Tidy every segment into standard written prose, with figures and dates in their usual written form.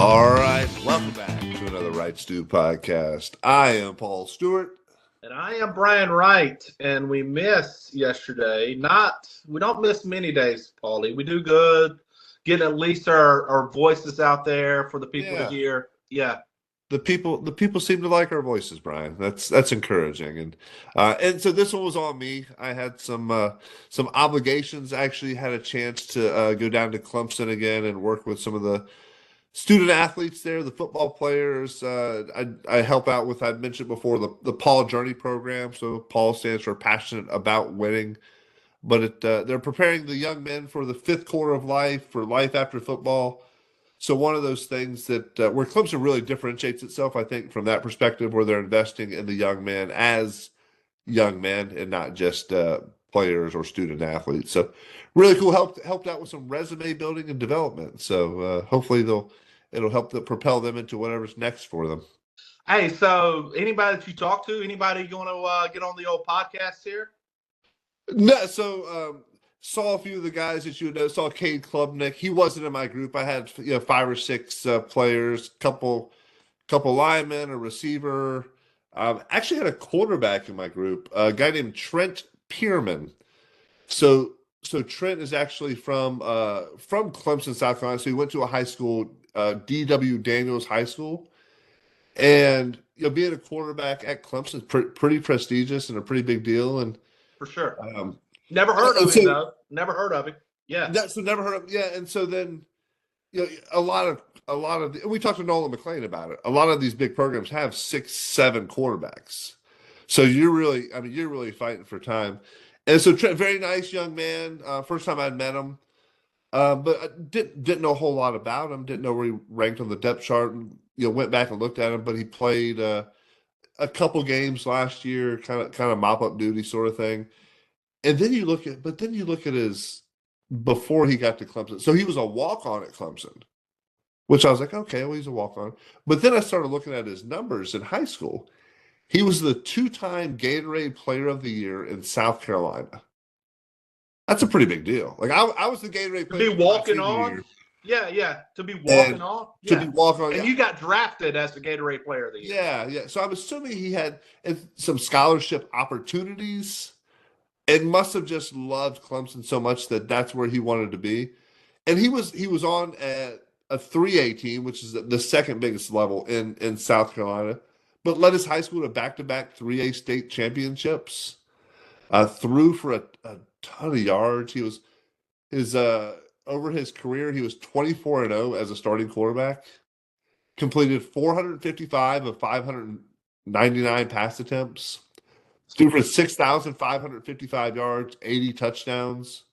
All right, welcome back to another Wright Stew podcast. I am Paul Stewart. And I am Brian Wright, and we missed yesterday. We don't miss many days, Paulie. We do good, getting at least our voices out there for the people to hear. Yeah. The people seem to like our voices, Brian. That's encouraging, and so this one was on me. I had some obligations. I actually had a chance to go down to Clemson again and work with some of the student athletes there, the football players. I help out with, I'd mentioned before, the Paul Journey program. So Paul stands for Passionate About Winning. But they're preparing the young men for the fifth quarter of life, for life after football. So one of those things that where Clemson really differentiates itself, I think, from that perspective, where they're investing in the young men as young men and not just players or student athletes. So really cool. Helped out with some resume building and development. So hopefully it'll help propel them into whatever's next for them. Hey, so anybody that you talk to, anybody you want to get on the old podcast here? No, so saw a few of the guys that you know. Saw Cade Klubnik. He wasn't in my group. I had 5 or 6 players, couple linemen, a receiver. Actually had a quarterback in my group, a guy named Trent Pierman. So Trent is actually from Clemson, South Carolina. So he went to a high school, D.W. Daniels High School, and being a quarterback at Clemson is pretty prestigious and a pretty big deal. And for sure, never heard of him though. Never heard of him. Yeah, so never heard of him. Yeah, and so then a lot of we talked to Nolan McClain about it. A lot of these big programs have 6, 7 quarterbacks. So you're really fighting for time. And so Trent, very nice young man. First time I'd met him, but I didn't know a whole lot about him. Didn't know where he ranked on the depth chart. And, went back and looked at him, but he played a couple games last year, kind of mop up duty sort of thing. And then you look at his before he got to Clemson. So he was a walk on at Clemson, which I was like, okay, well, he's a walk on. But then I started looking at his numbers in high school. He was the 2-time Gatorade Player of the Year in South Carolina. That's a pretty big deal. Like I was the Gatorade Player to be walking on. Yeah. To be walking on. To be walking on. And you got drafted as the Gatorade Player of the Year. Yeah. So I'm assuming he had some scholarship opportunities and must have just loved Clemson so much that that's where he wanted to be. And he was on a 3A team, which is the second biggest level in South Carolina, but led his high school to back-to-back 3A state championships. Threw for a ton of yards. He was over his career, he was 24-0 as a starting quarterback. Completed 455 of 599 pass attempts. Threw for 6,555 yards, 80 touchdowns.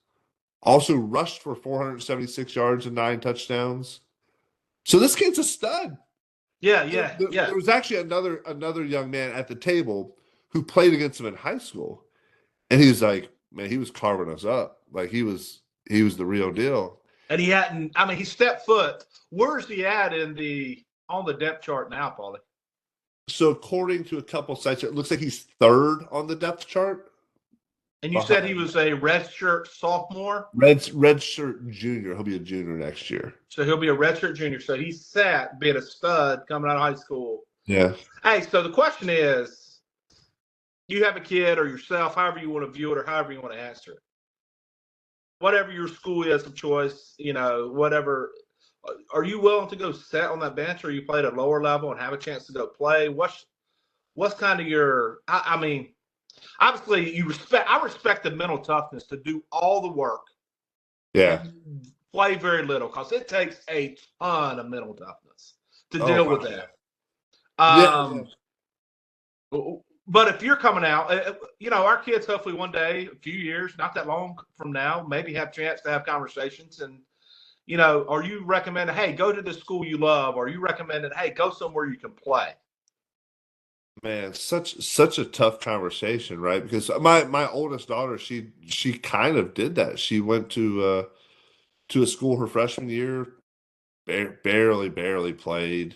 Also rushed for 476 yards and 9 touchdowns. So this kid's a stud. Yeah. There was actually another young man at the table who played against him in high school, and he was like, man, he was carving us up. Like he was the real deal. And he stepped foot. Where's he at on the depth chart now, Paulie? So according to a couple sites, it looks like he's 3rd on the depth chart. And you said he was a redshirt sophomore? Redshirt junior. He'll be a junior next year. So he'll be a redshirt junior. So he's set being a stud coming out of high school. Yeah. Hey, so the question is, you have a kid or yourself, however you want to view it or however you want to answer it. Whatever your school is of choice, whatever. Are you willing to go sit on that bench, or you play at a lower level and have a chance to go play? What's kind of your? I mean, obviously I respect the mental toughness to do all the work. Yeah. Play very little because it takes a ton of mental toughness to deal with that. But if you're coming out, our kids hopefully one day, a few years, not that long from now, maybe have a chance to have conversations. And, are you recommending, hey, go to the school you love? Or are you recommending, hey, go somewhere you can play? Man, such a tough conversation, right? Because my oldest daughter, she kind of did that. She went to a school her freshman year, barely played.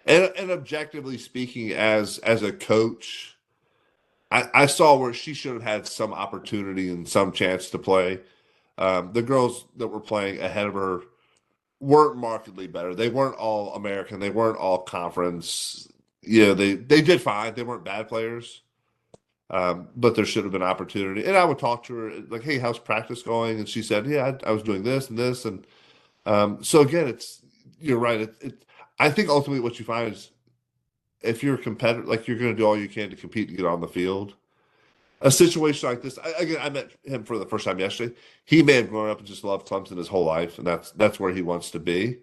And objectively speaking, as a coach, I saw where she should have had some opportunity and some chance to play. The girls that were playing ahead of her weren't markedly better. They weren't all American. They weren't all conference. You know, they did fine. They weren't bad players. But there should have been opportunity. And I would talk to her like, "Hey, how's practice going?" And she said, "Yeah, I was doing this and this." And so again, you're right. I think ultimately what you find is if you're a competitor, like you're going to do all you can to compete to get on the field. A situation like this, again, I met him for the first time yesterday. He may have grown up and just loved Clemson his whole life, and that's where he wants to be.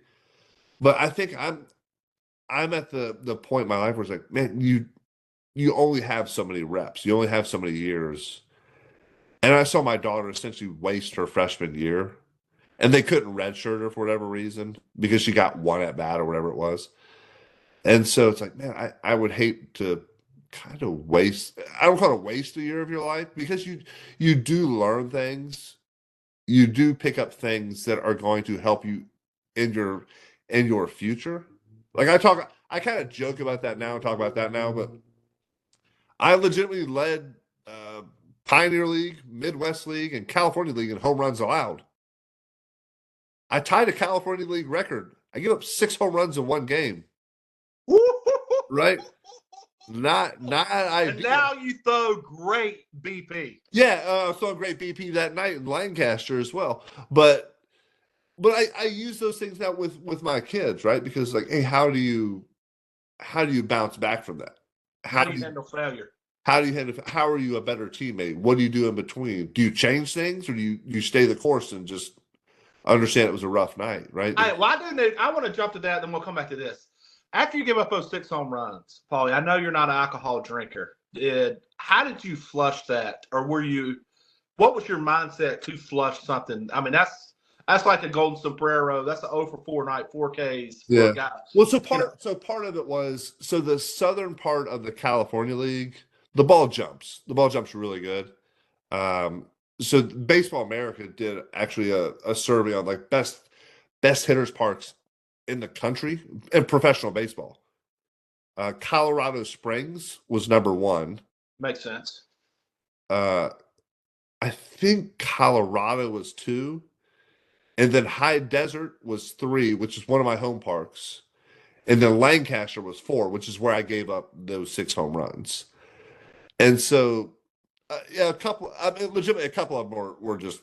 But I think I'm at the point in my life where it's like, man, you only have so many reps, you only have so many years. And I saw my daughter essentially waste her freshman year, and they couldn't redshirt her for whatever reason because she got one at bat or whatever it was. And so it's like, man, I would hate to kind of waste. I don't call it waste a year of your life because you do learn things, you do pick up things that are going to help you in your future. Like I kind of joke about that now and talk about that now, but I legitimately led Pioneer League, Midwest League, and California League in home runs allowed. I tied a California League record. I gave up 6 home runs in one game. Right? Not ideal. And now you throw great BP. Yeah, I throw great BP that night in Lancaster as well. But I use those things now with my kids, right? Because like, hey, how do you bounce back from that? How do you handle failure? How are you a better teammate? What do you do in between? Do you change things or do you stay the course and just understand it was a rough night, right? I want to jump to that, then we'll come back to this. After you give up those 6 home runs, Paulie, I know you're not an alcohol drinker. How did you flush that? Or what was your mindset to flush something? I mean, that's like a golden sombrero. That's an 0 for 4 night, 4Ks. Yeah. Guy. Well, so part of it was the southern part of the California League, the ball jumps. The ball jumps really good. So Baseball America did actually a survey on like best hitters parks in the country in professional baseball. Colorado Springs was number 1. Makes sense. I think Colorado was 2. And then High Desert was 3, which is one of my home parks. And then Lancaster was 4, which is where I gave up those 6 home runs. And so, yeah, legitimately, a couple of them were just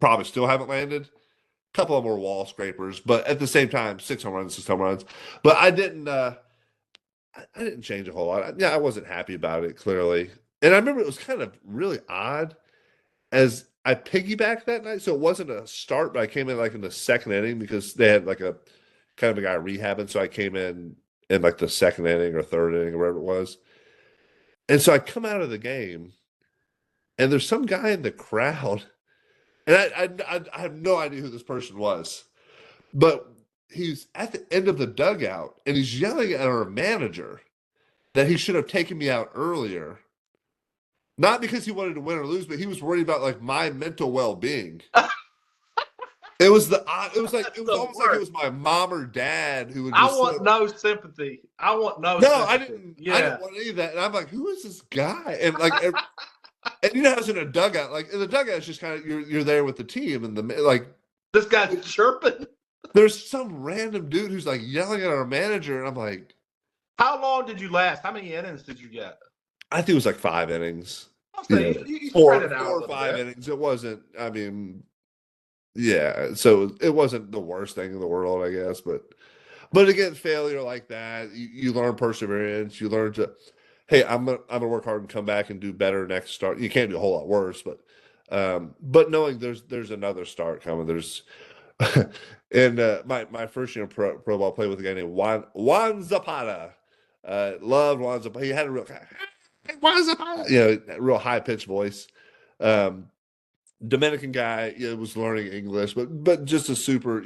probably still haven't landed. A couple of them were wall scrapers, but at the same time, 6 home runs, 6 home runs. But I didn't change a whole lot. Yeah, I wasn't happy about it, clearly. And I remember it was kind of really odd as I piggybacked that night. So it wasn't a start, but I came in like in the second inning because they had like a kind of a guy rehabbing. So I came in like the second inning or third inning or whatever it was. And so I come out of the game and there's some guy in the crowd. And I have no idea who this person was, but he's at the end of the dugout and he's yelling at our manager that he should have taken me out earlier. Not because he wanted to win or lose, but he was worried about like my mental well-being. It was almost like it was my mom or dad who would. I want no sympathy. I want no. No, sympathy. I didn't. Yeah. I didn't want any of that. And I'm like, who is this guy? And like, and you know, I was in a dugout. Like in the dugout, it's just kind of you're there with the team, and this guy's chirping. There's some random dude who's like yelling at our manager, and I'm like, how long did you last? How many innings did you get? I think it was like 5 innings. You Four it out or 5 innings. It wasn't. I mean, yeah. So it wasn't the worst thing in the world, I guess. But again, failure like that, you learn perseverance. You learn to, hey, I'm gonna work hard and come back and do better next start. You can't do a whole lot worse, but knowing there's another start coming. There's and my first year in pro ball, played with a guy named Juan Zapata. Loved Juan Zapata. He had a real Juan Zapata, real high pitched voice. Dominican guy, was learning English, but just a super,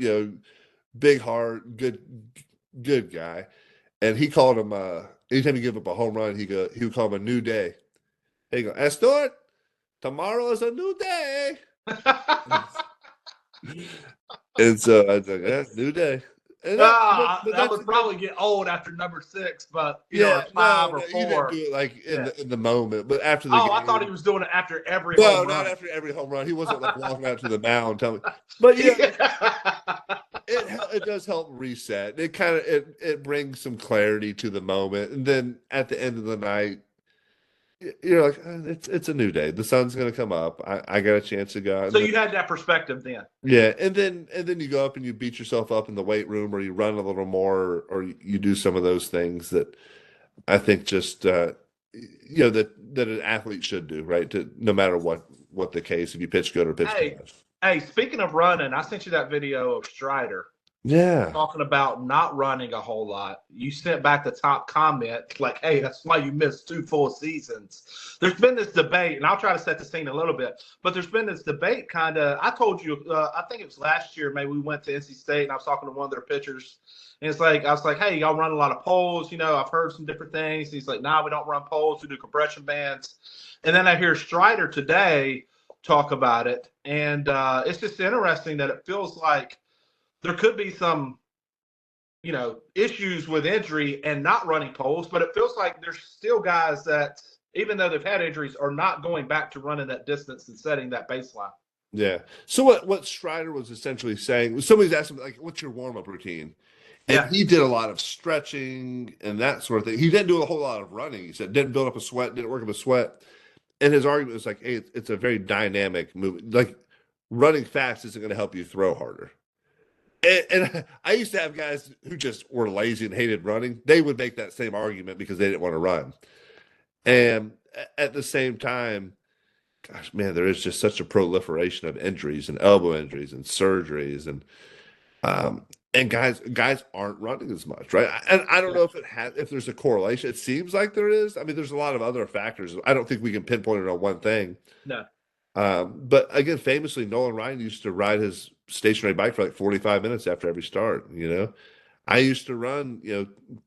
big heart, good guy. And he called him anytime he give up a home run, he would call him a new day. He go, Astor, tomorrow is a new day. And so I was like, yeah, new day. That would probably get old after number 6, but or 5 or 4. You didn't do it like in the moment, but after the game. I thought he was doing it after every home run. No, not after every home run. He wasn't like walking out to the mound telling me. But it does help reset. It kind of it brings some clarity to the moment, and then at the end of the night, you're like, it's a new day. The sun's gonna come up. I got a chance to go out, So and then, you had that perspective then. yeah, and then you go up and you beat yourself up in the weight room, or you run a little more, or you do some of those things that I think just that an athlete should do, right? To no matter what the case, if you pitch good or pitch Hey, bad. hey, speaking of running, I sent you that video of Strider Yeah, talking about not running a whole lot. You sent back the top comment like, "Hey, that's why you missed 2 full seasons." There's been this debate, and I'll try to set the scene a little bit. But there's been this debate, kind of. I told you, I think it was last year. Maybe we went to NC State, and I was talking to one of their pitchers, and it's like I was like, "Hey, y'all run a lot of poles. I've heard some different things." And he's like, "Nah, we don't run poles. We do compression bands." And then I hear Strider today talk about it, and it's just interesting that it feels like there could be some issues with injury and not running poles, but it feels like there's still guys that, even though they've had injuries, are not going back to running that distance and setting that baseline. yeah. So what Strider was essentially saying was somebody's asking like, "What's your warm up routine?" And Yeah. he did a lot of stretching and that sort of thing. He didn't do a whole lot of running. He said didn't build up a sweat, didn't work up a sweat. And his argument was like, "Hey, it's a very dynamic movement. Like running fast isn't going to help you throw harder." And I used to have guys who just were lazy and hated running. They would make that same argument because they didn't want to run. And at the same time, gosh, man, there is just such a proliferation of injuries and elbow injuries and surgeries um and guys aren't running as much, right? And I don't Yeah. know if there's a correlation. It seems like there is. I mean, there's a lot of other factors. I don't think we can pinpoint it on one thing. No. But again, famously, Nolan Ryan used to ride his stationary bike for like 45 minutes after every start. I used to run,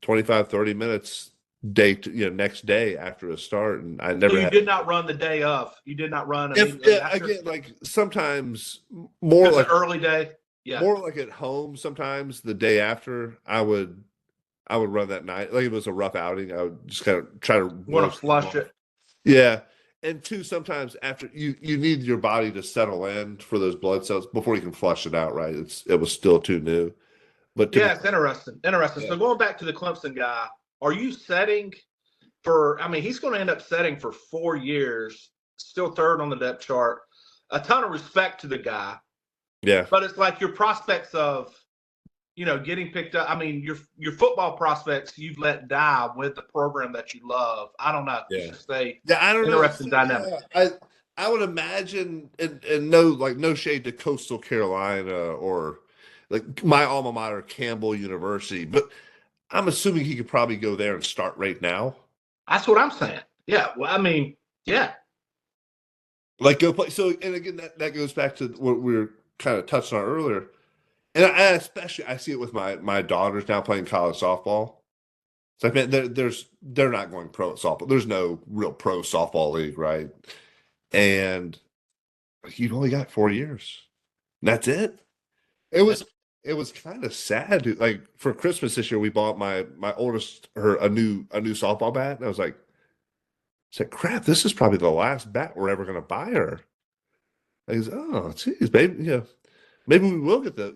25, 30 minutes next day after a start. And I So never you had, did not run the day of. You did not run if immediately after. again, like sometimes If more it's an like, early day. Yeah. more like at home, sometimes the day after I would run that night. Like if it was a rough outing, I would just kind of try to blow Want to steam flush off. it. Yeah. And two, sometimes after you need your body to settle in for those blood cells before you can flush it out, right? It was still too new. But to be Yeah, it's interesting. Interesting. yeah, So going back to the Clemson guy, are you setting for? I mean, he's going to end up setting for 4 years, still third on the depth chart. A ton of respect to the guy, yeah, but it's like your prospects of getting picked up. I mean, your football prospects you've let die with the program that you love. I don't know. It's yeah. just a Yeah, I don't know. interesting So, dynamic. yeah, I would imagine and no shade to Coastal Carolina or like my alma mater, Campbell University, but I'm assuming he could probably go there and start right now. That's what I'm saying. Yeah. Well, I mean, yeah. Like go play. So and again that goes back to what we were kind of touching on earlier. And especially I see it with my daughters now playing college softball. It's like man, they're not going pro at softball. There's no real pro softball league, right? And you've only got 4 years. And that's it. It Yeah. was it was kind of sad. Like for Christmas this year, we bought my oldest her a new softball bat, and I was like, crap, this is probably the last bat we're ever going to buy her. And he's, oh, geez, maybe maybe we will get the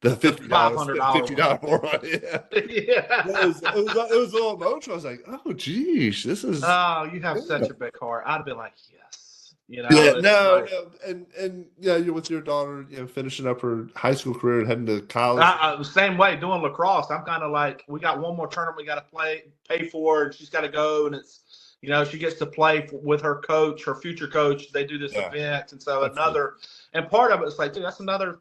The fifty dollars $500 one. more on it. Yeah. Yeah. It was a little emotional. I was like, oh, geez, this is Oh, you have yeah. such a big heart. I'd have been like, yes. Yeah, It's no, like no, and yeah, you're with your daughter, finishing up her high school career and heading to college. the same way doing lacrosse. I'm kind of like, we got one more tournament we got to pay for, and she's got to go, and she gets to play with her coach, her future coach. They do this Yeah, event, and so that's good. and part of it's like, dude, that's another,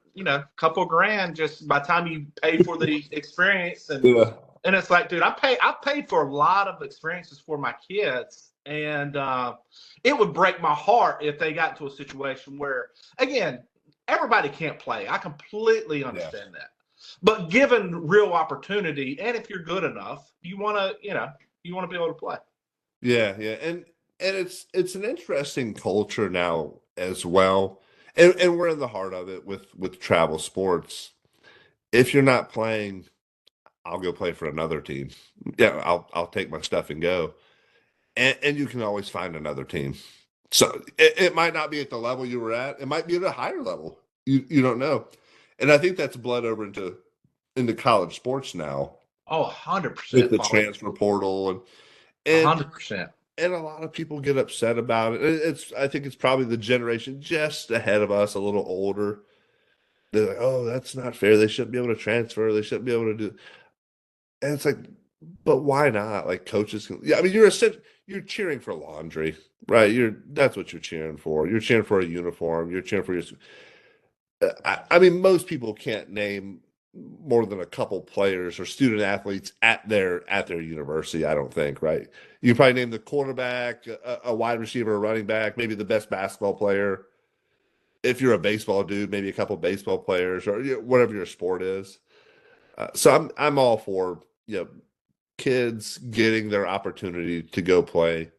couple grand just by the time you pay for the experience, Yeah, and it's like, dude, I paid for a lot of experiences for my kids, and it would break my heart if they got into a situation where, again, everybody can't play. I completely yeah, understand that. But given real opportunity, and if you're good enough, you want to, you want to be able to play. yeah, and it's an interesting culture now as well, and we're in the heart of it with travel sports. If you're not playing, I'll go play for another team. Yeah, I'll take my stuff and go, and you can always find another team. So it might not be at the level you were at. It might be at a higher level. You don't know. And I think that's bled over into college sports now Oh, with 100%, the Paulie. transfer portal and 100%. and a lot of people get upset about it. I think it's probably the generation just ahead of us, a little older. They're like, "Oh, that's not fair. They shouldn't be able to transfer. They shouldn't be able to do." And it's like, but why not? Like coaches can, yeah, I mean, you're cheering for laundry, right? That's what you're cheering for. You're cheering for a uniform. You're cheering for your. I mean, most people can't name more than a couple players or student athletes at their university. I don't think, right? You can probably name the quarterback, a wide receiver, a running back, maybe the best basketball player. If you're a baseball dude, maybe a couple baseball players or whatever your sport is. So I'm all for kids getting their opportunity to go play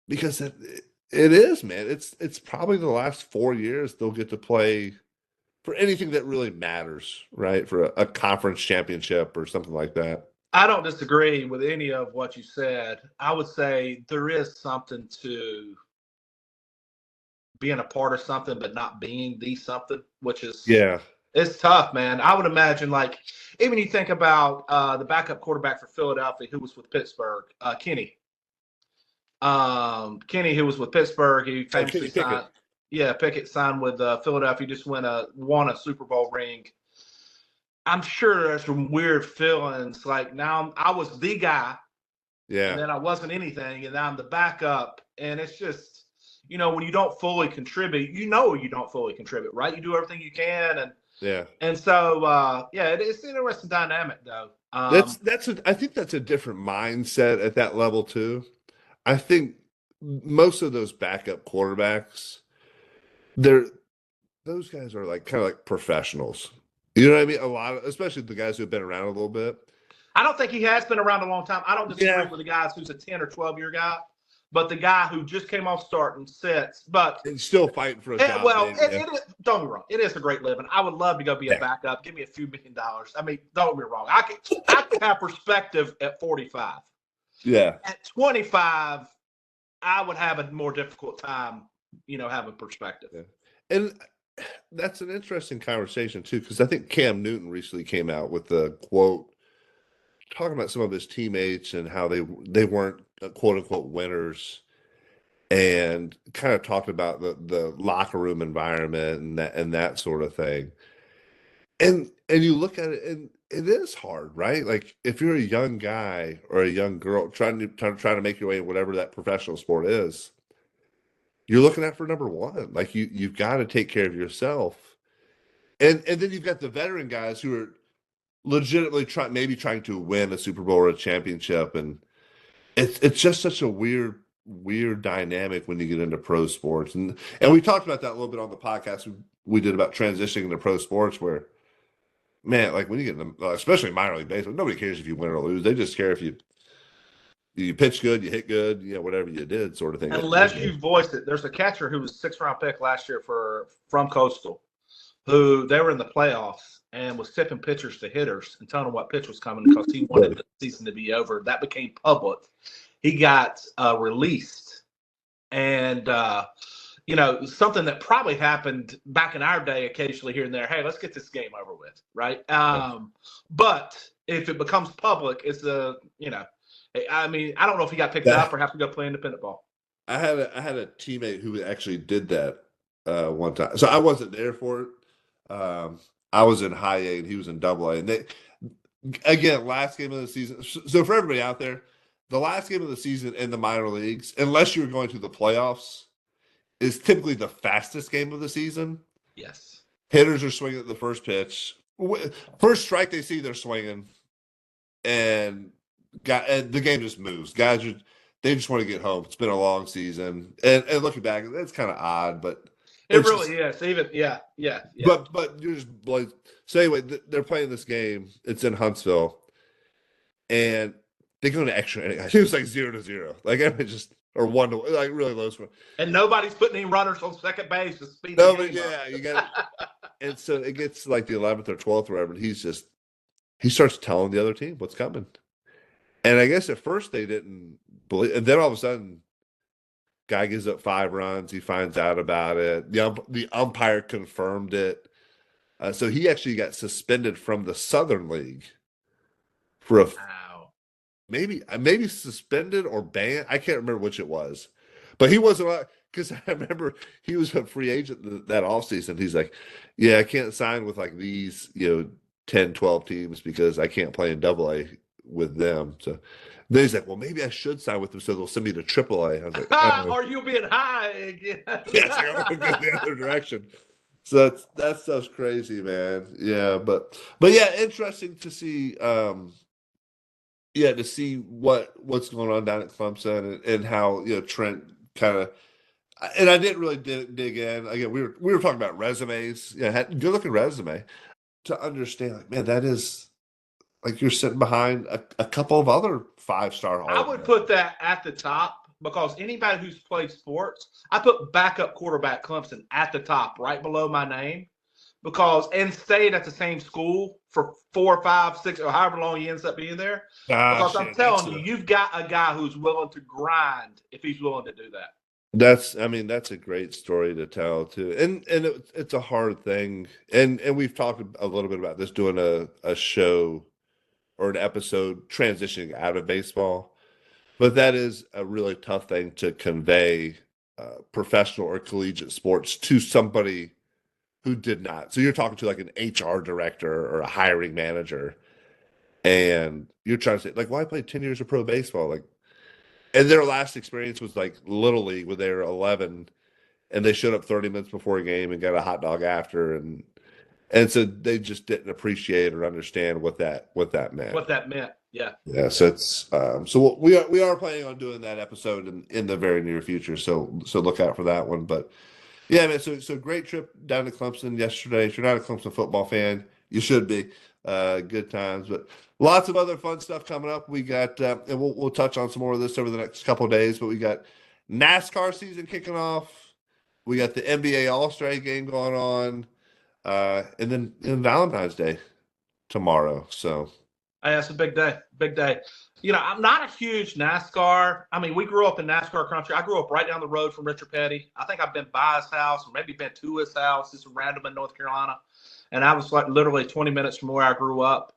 because it is, man. It's probably the last 4 years they'll get to play for anything that really matters, right? For a conference championship or something like that. I don't disagree with any of what you said. I would say there is something to being a part of something, but not being the something, which is Yeah, it's tough, man. I would imagine, like, even you think about the backup quarterback for Philadelphia who was with Pittsburgh, Kenny. Kenny, who was with Pittsburgh, he famously Kenny Pickett. signed. Yeah, Pickett signed with Philadelphia. Just won a Super Bowl ring. I'm sure there's some weird feelings. Like now, I was the guy, and Yeah, then I wasn't anything, and now I'm the backup. And it's just, when you don't fully contribute, you don't fully contribute, right? You do everything you can, yeah. and so yeah, it's an interesting dynamic though. I think that's a different mindset at that level too. I think most of those backup quarterbacks, they're those guys are like kind of like professionals. You know what I mean? A lot of, especially the guys who have been around a little bit. I don't think he has been around a long time. I don't disagree Yeah, with the guys who's a 10 or 12-year guy, but the guy who just came off starting sets. But and still fighting for a job, well, maybe. Yeah, it is, don't get me wrong. It is a great living. I would love to go be a yeah, backup. Give me a few $1,000,000. I mean, don't get me wrong. I can have perspective at 45. yeah. At 25, I would have a more difficult time, having perspective. Yeah. And that's an interesting conversation too, because I think Cam Newton recently came out with the quote talking about some of his teammates and how they weren't quote unquote winners, and kind of talked about the locker room environment and that sort of thing. And you look at it and it is hard, right? Like if you're a young guy or a young girl trying to make your way in whatever that professional sport is, you're looking at for number one. Like you've got to take care of yourself. And then you've got the veteran guys who are legitimately trying to win a Super Bowl or a championship. And it's just such a weird dynamic when you get into pro sports. And we talked about that a little bit on the podcast we did about transitioning into pro sports where man, like when you get in especially minor league baseball, nobody cares if you win or lose. They just care if you pitch good, you hit good, whatever you did, sort of thing. Unless you voice it. There's a catcher who was a 6th-round pick last year from Coastal, who they were in the playoffs and was tipping pitchers to hitters and telling them what pitch was coming because he wanted the season to be over. That became public. He got released, and something that probably happened back in our day occasionally here and there. Hey, let's get this game over with, right? But if it becomes public, it's I mean, I don't know if he got picked up or have to go play independent ball. I had a teammate who actually did that one time. So I wasn't there for it. I was in high A and he was in double A. And they again, last game of the season. So for everybody out there, the last game of the season in the minor leagues, unless you're going to the playoffs, is typically the fastest game of the season. Yes. Hitters are swinging at the first pitch. First strike they see, they're swinging. And the game just moves. They just want to get home. It's been a long season. And looking back, it's kind of odd, but it really is. Even yeah. But you're just like so anyway, they're playing this game. It's in Huntsville. And they go to extra inning. I think it was like 0-0. Like everybody just or 1-1, like really low score. And nobody's putting any runners on second base to speed No, the but game yeah, up. you got it. And so it gets like the 11th or 12th or whatever, and he starts telling the other team what's coming. And I guess at first they didn't believe, and then all of a sudden, guy gives up 5 runs. He finds out about it. The umpire confirmed it. So he actually got suspended from the Southern League for a Wow. maybe suspended or banned. I can't remember which it was, but he wasn't because I remember he was a free agent that offseason. He's like, yeah, I can't sign with like these 10, 12 teams because I can't play in AA with them. So then he's like, well, maybe I should sign with them so they'll send me to AAA. I was like, oh. Or you'll be in high again. Yeah, it's like I'm gonna go the other direction. So that stuff's crazy, man. Yeah, but yeah, interesting to see. Yeah, to see what's going on down at Clemson and how Trent kind of. And I didn't really dig in. Again, we were talking about resumes. Yeah, had good looking resume to understand. Like, man, that is like you're sitting behind a couple of other 5-star. I would put that at the top because anybody who's played sports, I put backup quarterback Clemson at the top, right below my name, because and stayed at the same school for 4, 5, 6, or however long he ends up being there. Because I'm telling you, you've got a guy who's willing to grind if he's willing to do that. That's a great story to tell too, and it's a hard thing, and we've talked a little bit about this doing a show or an episode transitioning out of baseball, but that is a really tough thing to convey professional or collegiate sports to somebody who did not. So you're talking to like an HR director or a hiring manager, and you're trying to say like, "Well, I played 10 years of pro baseball," like, and their last experience was like Little League when they were 11 and they showed up 30 minutes before a game and got a hot dog after and so they just didn't appreciate or understand what that meant. What that meant. Yeah. Yeah. So it's so we are planning on doing that episode in the very near future. So look out for that one. But yeah, man. So great trip down to Clemson yesterday. If you're not a Clemson football fan, you should be. Good times, but lots of other fun stuff coming up. We got and we'll touch on some more of this over the next couple of days. But we got NASCAR season kicking off. We got the NBA All-Star game going on, and then Valentine's Day tomorrow. So it's a big day. Big day. I'm not a huge NASCAR. I mean, we grew up in NASCAR country. I grew up right down the road from Richard Petty. I think I've been by his house or maybe been to his house. It's random in North Carolina. And I was like literally 20 minutes from where I grew up.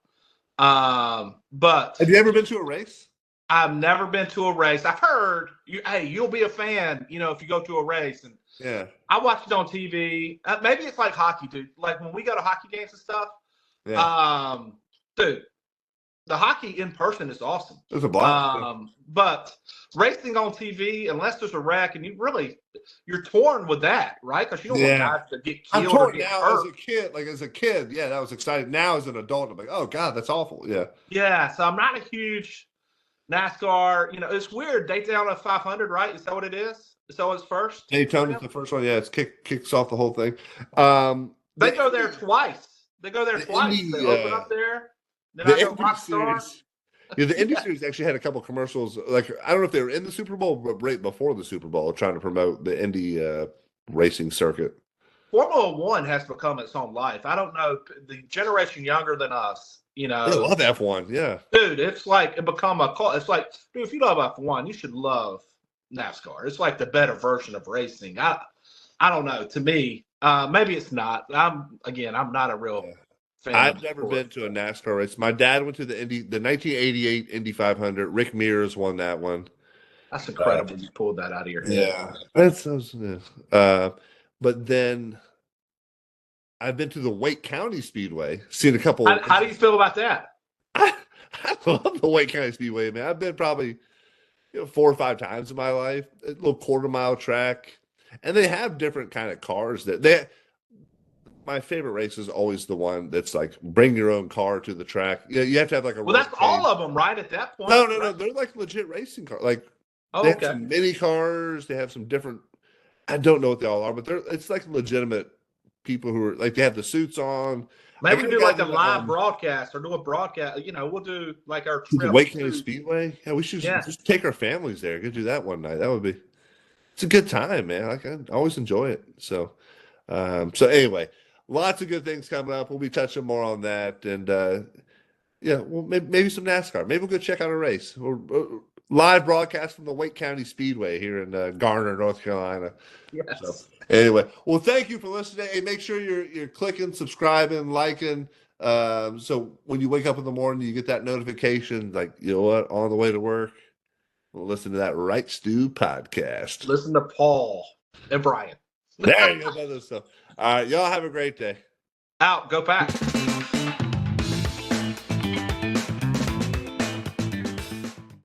But have you ever been to a race? I've never been to a race. I've heard you'll be a fan, if you go to a race. And yeah, I watch it on TV. Maybe it's like hockey, dude. Like when we go to hockey games and stuff. Yeah. Dude, the hockey in person is awesome. It's a blast. But racing on TV, unless there's a wreck, and you're torn with that, right? Because you don't want guys to get killed. I'm torn or get now hurt. as a kid, yeah, that was exciting. Now as an adult, I'm like, oh god, that's awful. Yeah. Yeah. So I'm not a huge NASCAR. It's weird. Daytona 500, right? Is that what it is? So it's first. Daytona's the first one. Yeah, it's kicks off the whole thing. They go there twice. They open up there. Then the I go Indy Series. Yeah, the Indy Series actually had a couple commercials. Like I don't know if they were in the Super Bowl, but right before the Super Bowl, trying to promote the Indy racing circuit. Formula One has become its own life. I don't know the generation younger than us. They love F1. Yeah, dude, it's like it become a call. It's like, dude, if you love F1, you should love NASCAR. It's like the better version of racing. I don't know. To me, maybe it's not. I'm not a real fan. I've never been to a NASCAR race. My dad went to the 1988 Indy 500. Rick Mears won that one. That's incredible. You pulled that out of your head. Yeah, that's but then I've been to the Wake County Speedway. Seen a couple. How do you feel about that? I love the Wake County Speedway, man. I've been probably 4 or 5 times in my life. A little quarter-mile track, and they have different kind of cars that they. My favorite race is always the one that's like bring your own car to the track. You have to have like a. Well, that's all of them, right? At that point. No. They're like legit racing cars. Like they have some mini cars. They have some different. I don't know what they all are, but it's like legitimate people who are like they have the suits on. Maybe do like a live broadcast or do a broadcast. We'll do like our trip. Wake County Speedway. Yeah, we should just take our families there. Go do that one night. That would be. It's a good time, man. Like I always enjoy it. So anyway. Lots of good things coming up. We'll be touching more on that, and well, maybe some NASCAR. Maybe we'll go check out a race. Live broadcast from the Wake County Speedway here in Garner, North Carolina. Yes. So, Anyway, well, thank you for listening. Hey, make sure you're clicking, subscribing, liking. So when you wake up in the morning, you get that notification. Like, you know what? On the way to work, we'll listen to that Wright Stew podcast. Listen to Paul and Brian. There you go, brother. So, all right, y'all have a great day. Out. Go Pack.